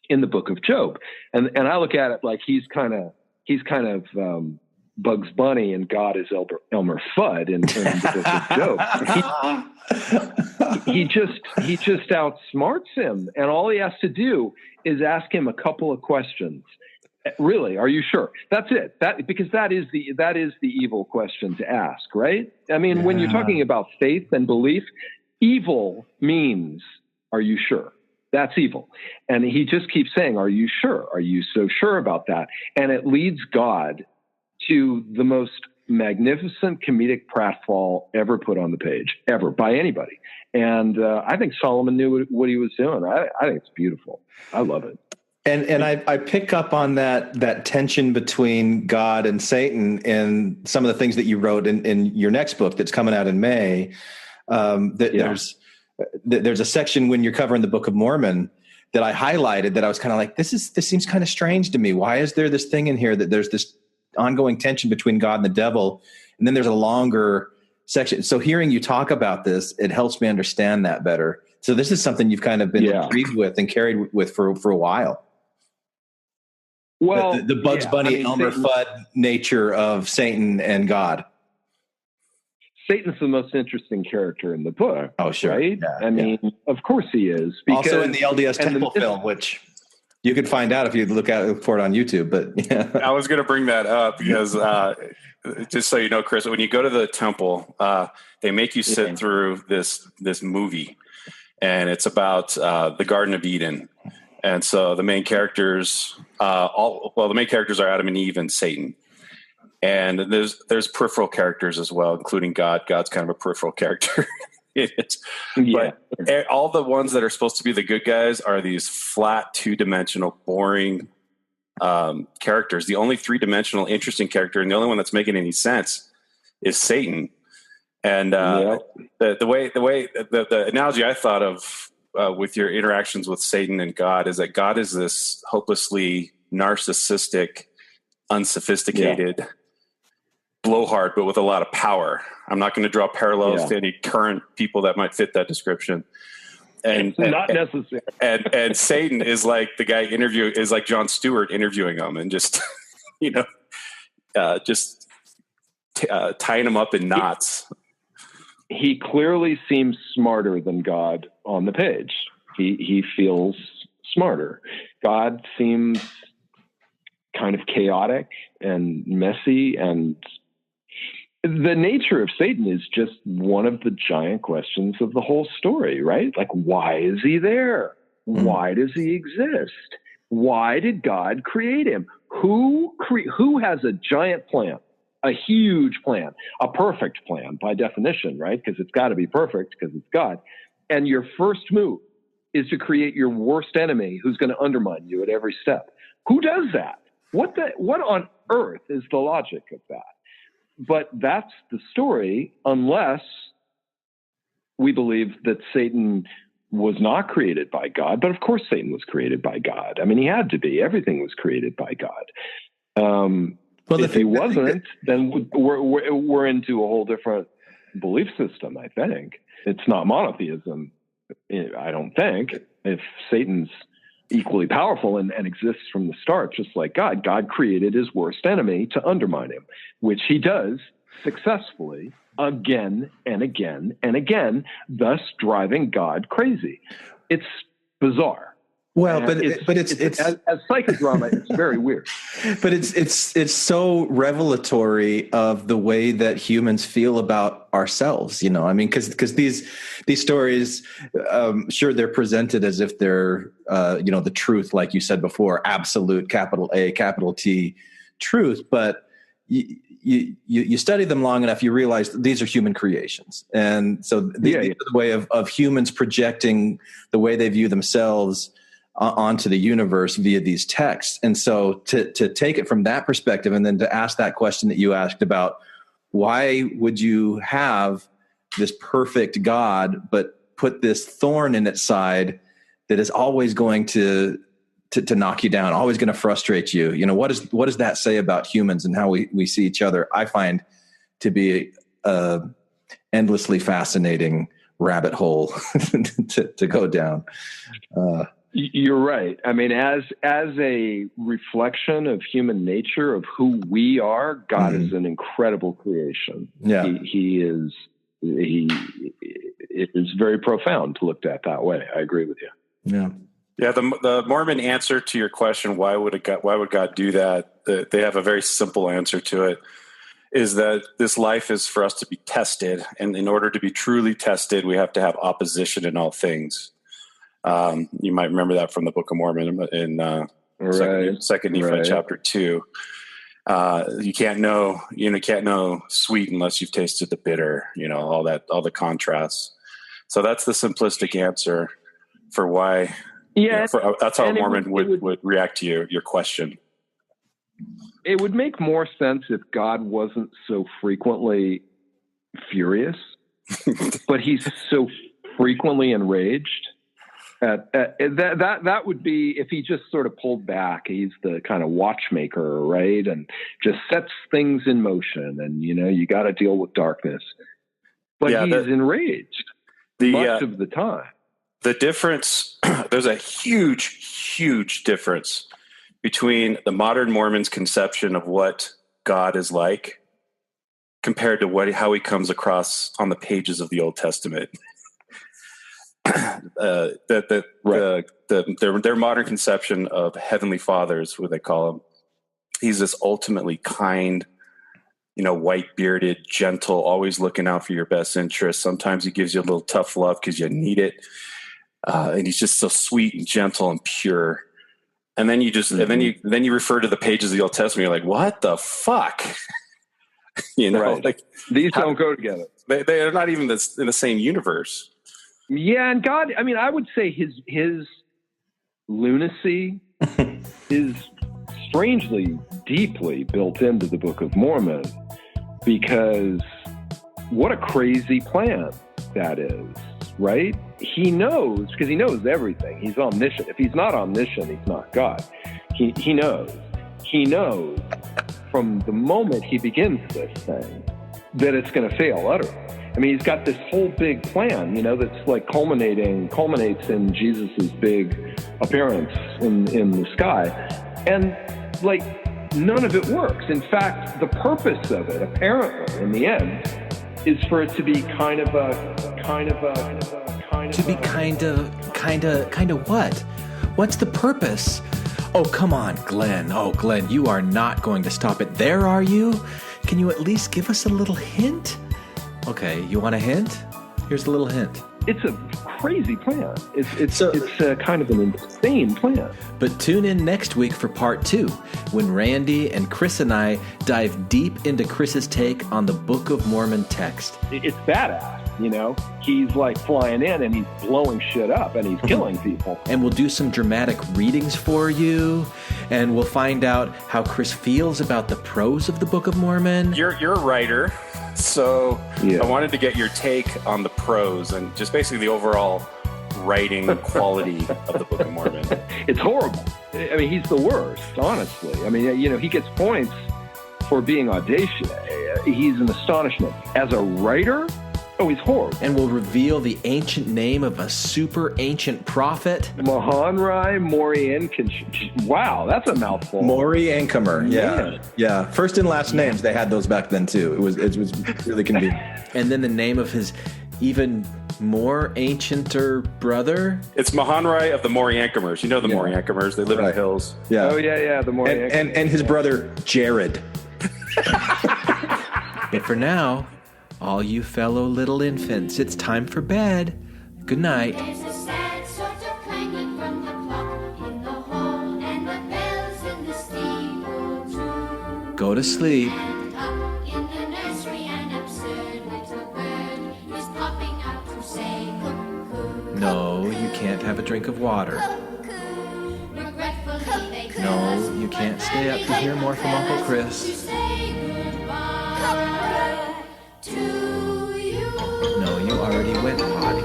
in the Book of Job. And I look at it like he's kind of Bugs Bunny and God is Elmer Fudd in the Book of Job. He just outsmarts him, and all he has to do is ask him a couple of questions. Really, are you sure? That's it. Because that is the evil question to ask, right? I mean, when you're talking about faith and belief, evil means, are you sure? That's evil. And he just keeps saying, are you sure? Are you so sure about that? And it leads God to the most magnificent comedic pratfall ever put on the page, ever, by anybody. And I think Solomon knew what he was doing. I think it's beautiful. I love it. And I pick up on that tension between God and Satan in some of the things that you wrote in your next book that's coming out in May. There's a section when you're covering the Book of Mormon that I highlighted that I was kind of like, this seems kind of strange to me. Why is there this thing in here that there's this ongoing tension between God and the devil? And then there's a longer section. So hearing you talk about this, it helps me understand that better. So this is something you've kind of been intrigued with and carried with for a while. Well, the Bugs Bunny, Elmer Fudd nature of Satan and God. Satan's the most interesting character in the book. Oh, sure. Right? Yeah, I mean, of course he is. Also in the LDS Temple film, which you could find out if you look for it on YouTube. But yeah. I was going to bring that up because just so you know, Chris, when you go to the temple, they make you sit through this movie, and it's about the Garden of Eden. And so the main characters, the main characters are Adam and Eve and Satan. And there's peripheral characters as well, including God. God's kind of a peripheral character. But all the ones that are supposed to be the good guys are these flat, two-dimensional, boring characters. The only three-dimensional, interesting character, and the only one that's making any sense, is Satan. And the analogy I thought of with your interactions with Satan and God is that God is this hopelessly narcissistic, unsophisticated blowhard, but with a lot of power. I'm not going to draw parallels Yeah. to any current people that might fit that description. And Not necessary. And Satan is like the guy is like Jon Stewart interviewing him and just, tying him up in knots. He clearly seems smarter than God on the page. He feels smarter. God seems kind of chaotic and messy, and the nature of Satan is just one of the giant questions of the whole story, right? Like, why is he there? Why does he exist? Why did God create him? Who has a giant plan, a huge plan, a perfect plan by definition, right? Because it's got to be perfect because it's God. And your first move is to create your worst enemy who's going to undermine you at every step. Who does that? What on earth is the logic of that? But that's the story, unless we believe that Satan was not created by God. But of course, Satan was created by God. I mean, he had to be. Everything was created by God. If he wasn't, then we're into a whole different belief system, I think. It's not monotheism, I don't think. If Satan's equally powerful and exists from the start, just like God. God created his worst enemy to undermine him, which he does successfully again and again and again, thus driving God crazy. It's bizarre. Well, And but it's as psychodrama, it's very weird. But it's so revelatory of the way that humans feel about ourselves, I mean, because these stories, sure, they're presented as if they're the truth, like you said before, absolute capital A capital T truth, but you study them long enough, you realize these are human creations, and so these are the way of humans projecting the way they view themselves onto the universe via these texts. And so to take it from that perspective, and then to ask that question that you asked about, why would you have this perfect God, but put this thorn in its side that is always going to knock you down, always going to frustrate you? What does that say about humans and how we see each other? I find to be a endlessly fascinating rabbit hole to go down. You're right. I mean, as a reflection of human nature, of who we are, God is an incredible creation. Yeah, it is very profound to look at that way. I agree with you. Yeah. The Mormon answer to your question, why would God do that? They have a very simple answer to it. Is that this life is for us to be tested, and in order to be truly tested, we have to have opposition in all things. You might remember that from the Book of Mormon in Second Nephi chapter 2. You can't know sweet unless you've tasted the bitter. All the contrasts. So that's the simplistic answer for why. Yeah, that's how a Mormon would react to your question. It would make more sense if God wasn't so frequently furious, but he's so frequently enraged. That would be if he just sort of pulled back. He's the kind of watchmaker, right? And just sets things in motion, and you got to deal with darkness. But he's enraged much of the time. The difference, there's a huge difference between the modern Mormon's conception of what God is like compared to how he comes across on the pages of the Old Testament. Their modern conception of Heavenly Father is what they call him. He's this ultimately kind, white-bearded, gentle, always looking out for your best interests. Sometimes he gives you a little tough love because you need it. And he's just so sweet and gentle and pure. And then you then you refer to the pages of the Old Testament. You're like, what the fuck? Right. Like these don't go together. They're not even in the same universe. Yeah, and God, I mean, I would say his lunacy is strangely, deeply built into the Book of Mormon, because what a crazy plan that is, right? He knows, because he knows everything. He's omniscient. If he's not omniscient, he's not God. He knows from the moment he begins this thing that it's going to fail utterly. I mean, he's got this whole big plan, that's like culminates in Jesus's big appearance in the sky. And like, none of it works. In fact, the purpose of it, apparently, in the end, is for it to be kind of what? What's the purpose? Oh, come on, Glenn. Oh, Glenn, you are not going to stop it there, are you? Can you at least give us a little hint? Okay, you want a hint? Here's a little hint. It's a crazy plan. It's kind of an insane plan. But tune in next week for part 2, when Randy and Chris and I dive deep into Chris's take on the Book of Mormon text. It's badass, He's like flying in and he's blowing shit up and he's killing people. And we'll do some dramatic readings for you, and we'll find out how Chris feels about the prose of the Book of Mormon. You're a writer. So I wanted to get your take on the prose and just basically the overall writing quality of the Book of Mormon. It's horrible. I mean, he's the worst, honestly. I mean, he gets points for being audacious. He's an astonishment. As a writer, he's horrible. And we'll reveal the ancient name of a super ancient prophet. Mahonri Morienkin. Wow, that's a mouthful. Morienkimer. Yeah. First and last names, they had those back then too. It was really convenient. And then the name of his even more ancienter brother. It's Mahonri of the Moriankimers. You know the Moriankimers. They live in the hills. Yeah. Oh yeah, the Moriankimers. And his brother Jared. But for now, all you fellow little infants, it's time for bed. Good night. There's a sad sort of clanging from the clock in the hall, and the bells in the steeple too. Go to sleep. And up in the nursery, an absurd little bird is popping out to say cuckoo. No, you can't have a drink of water. Cuckoo. Regretfully they tell No, us, you can't but stay up to hear more from Uncle to Chris. say goodbye to you. No, you already went potty.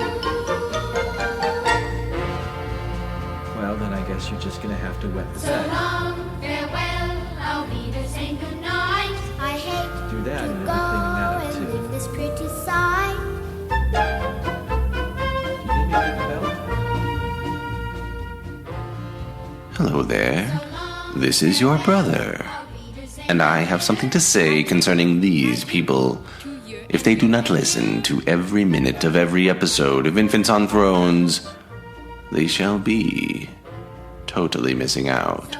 Well, then I guess you're just gonna have to wet the So bed. long, farewell, I'll be there saying goodnight. I hate Do that to and go everything and in that leave this pretty side. Hello there. This is your brother. And I have something to say concerning these people. If they do not listen to every minute of every episode of Infants on Thrones, they shall be totally missing out.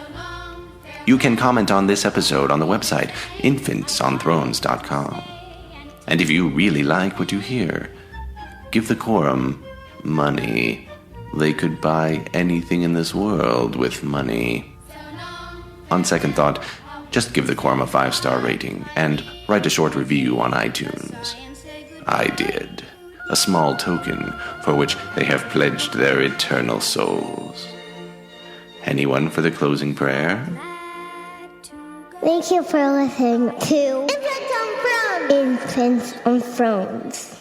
You can comment on this episode on the website infantsonthrones.com. And if you really like what you hear, give the quorum money. They could buy anything in this world with money. On second thought, just give the quorum a 5-star rating and write a short review on iTunes. I did. A small token for which they have pledged their eternal souls. Anyone for the closing prayer? Thank you for listening to Infants on Thrones.